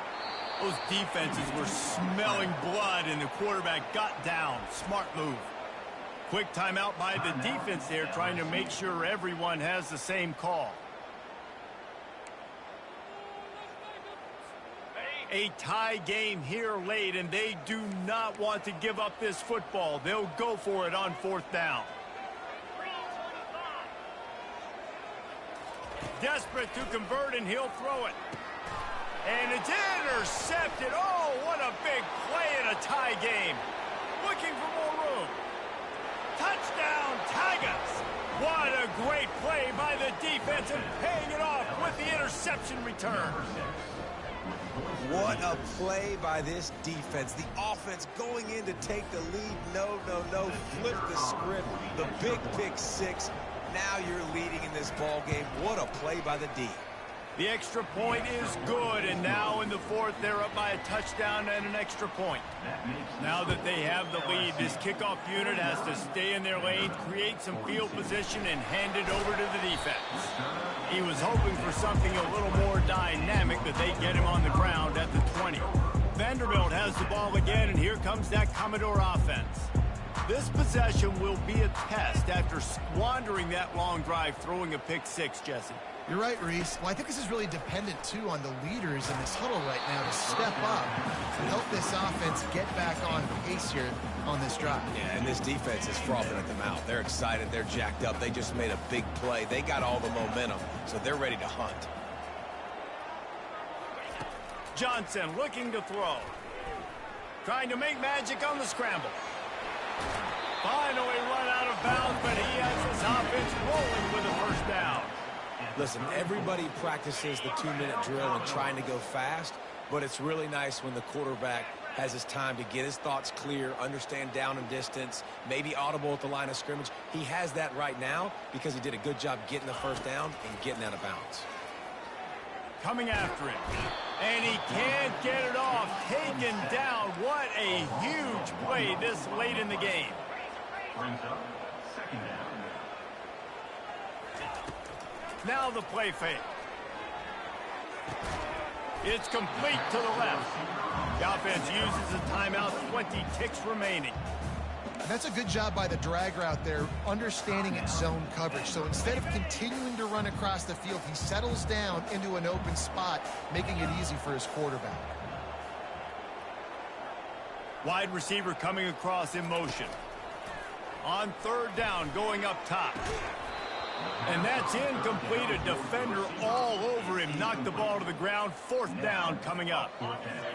Those defenses were smelling blood, and the quarterback got down. Smart move. Quick timeout by the defense there, trying to make sure everyone has the same call. A tie game here late, and they do not want to give up this football. They'll go for it on 4th down. Desperate to convert, and he'll throw it. And it's intercepted. Oh, what a big play in a tie game. Looking for more room. Touchdown, Tigers. What a great play by the defense and paying it off with the interception return. What a play by this defense. The offense going in to take the lead. No. Flip the script. The big pick 6. Now you're leading in this ball game. What a play by the D. The extra point is good, and now in the 4th, they're up by a touchdown and an extra point. Now that they have the lead, this kickoff unit has to stay in their lane, create some field position, and hand it over to the defense. He was hoping for something a little more dynamic, but they get him on the ground at the 20. Vanderbilt has the ball again, and here comes that Commodore offense. This possession will be a test after squandering that long drive, throwing a pick six, Jesse. You're right, Reese. Well, I think this is really dependent, too, on the leaders in this huddle right now to step up and help this offense get back on pace here on this drive. Yeah, and this defense is frothing at the mouth. They're excited. They're jacked up. They just made a big play. They got all the momentum, so they're ready to hunt. Johnson looking to throw. Trying to make magic on the scramble. Finally run out of bounds, but he has his offense rolling with a first down. Listen, everybody practices the 2-minute drill and trying to go fast, but it's really nice when the quarterback has his time to get his thoughts clear, understand down and distance, maybe audible at the line of scrimmage. He has that right now because he did a good job getting the first down and getting out of bounds. Coming after him, and he can't get it off. Taken down. What a huge play this late in the game. Brings up second down. Now the play fake. It's complete to the left. The offense uses a timeout, 20 ticks remaining. That's a good job by the drag route there, understanding its zone coverage. So instead of continuing to run across the field, he settles down into an open spot, making it easy for his quarterback. Wide receiver coming across in motion. On third down, going up top. And that's incomplete. A defender all over him. Knocked the ball to the ground. Fourth down coming up.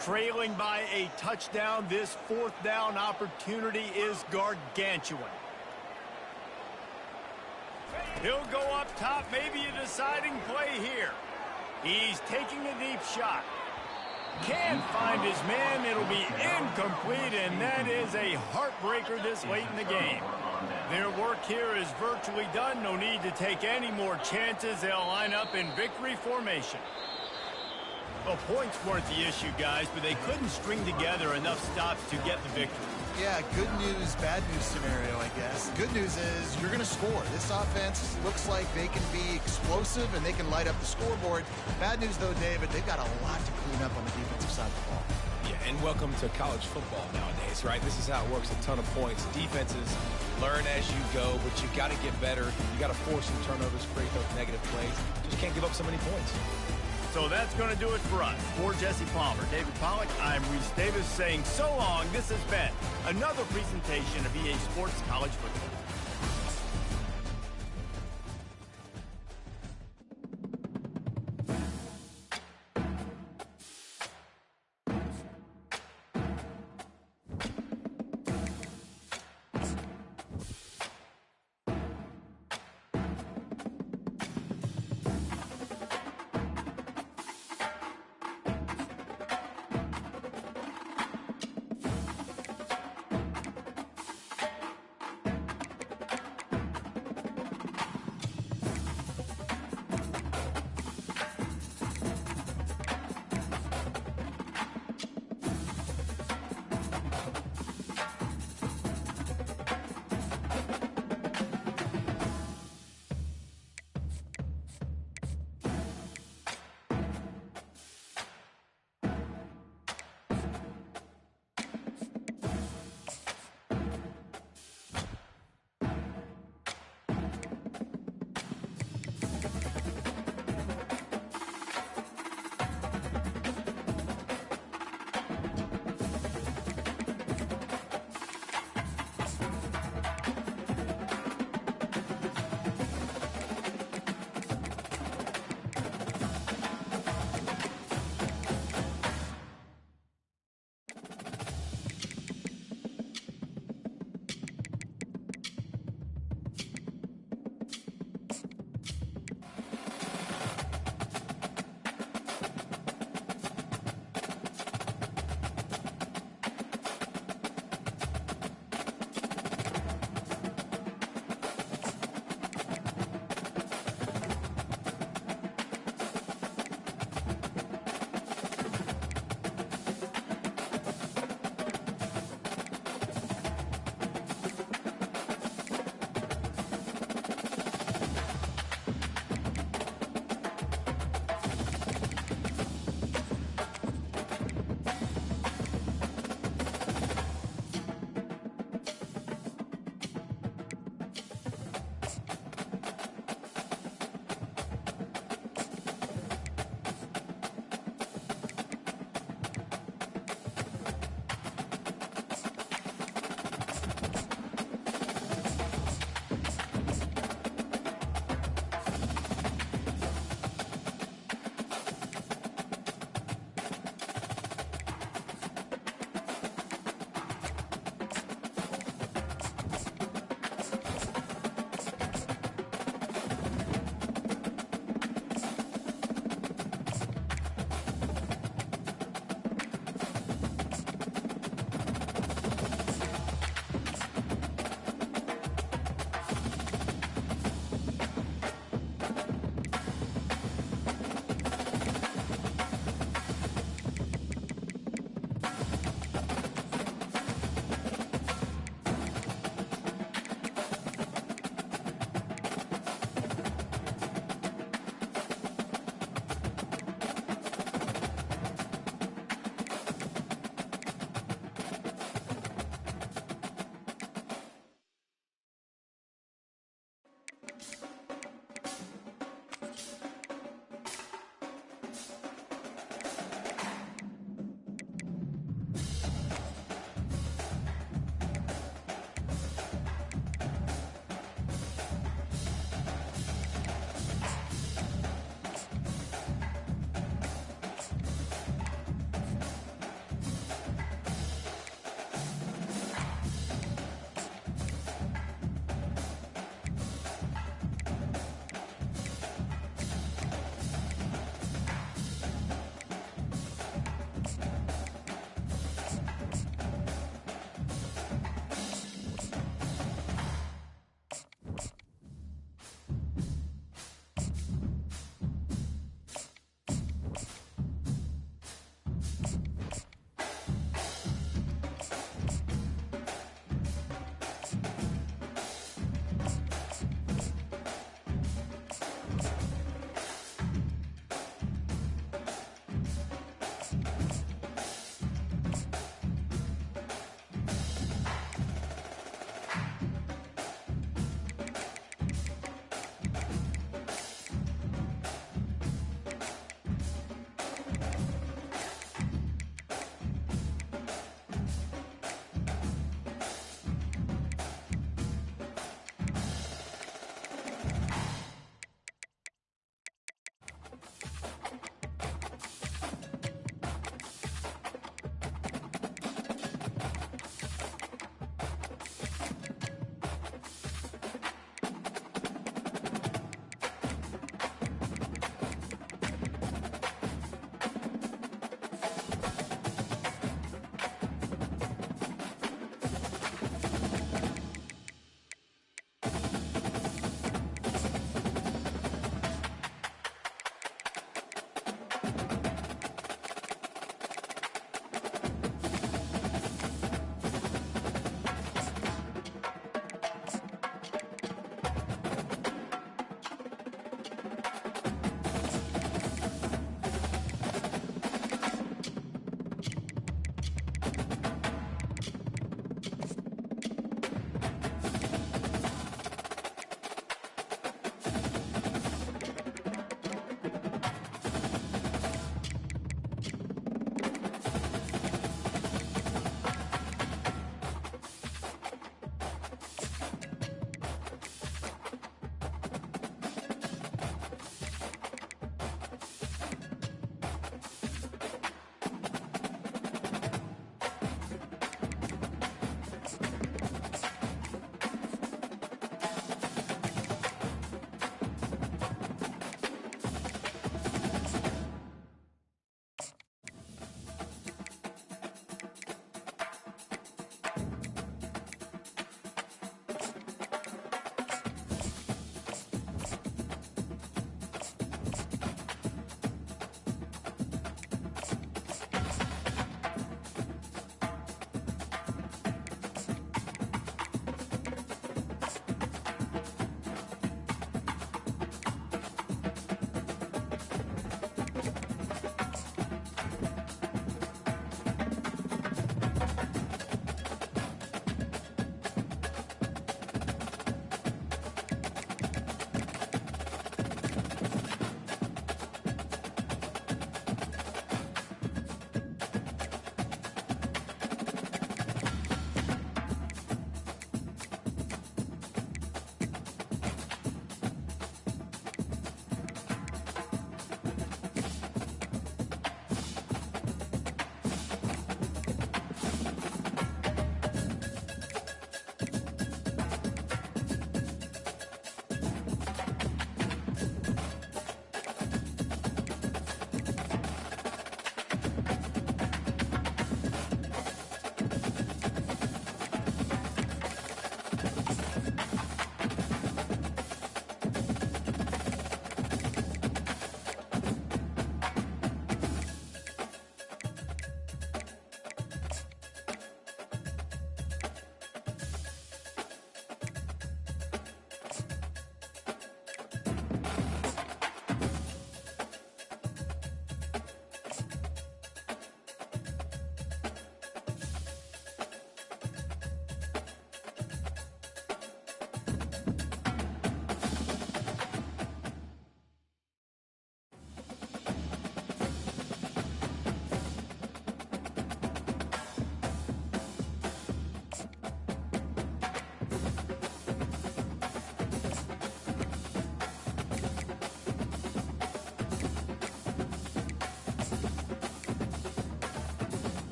Trailing by a touchdown. This fourth down opportunity is gargantuan. He'll go up top. Maybe a deciding play here. He's taking a deep shot. Can't find his man. It'll be incomplete, and that is a heartbreaker this late in the game. Their work here is virtually done. No need to take any more chances. They'll line up in victory formation. Well, points weren't the issue, guys, but they couldn't string together enough stops to get the victory. Yeah, good news, bad news scenario, I guess. Good news is you're going to score. This offense looks like they can be explosive and they can light up the scoreboard. Bad news, though, David, they've got a lot to clean up on the defensive side of the ball. Yeah, and welcome to college football nowadays, right? This is how it works, a ton of points. Defenses learn as you go, but you got to get better. You got to force some turnovers, create those negative plays. Just can't give up so many points. So that's going to do it for us. For Jesse Palmer, David Pollack, I'm Reese Davis saying so long. This has been another presentation of EA Sports College Football.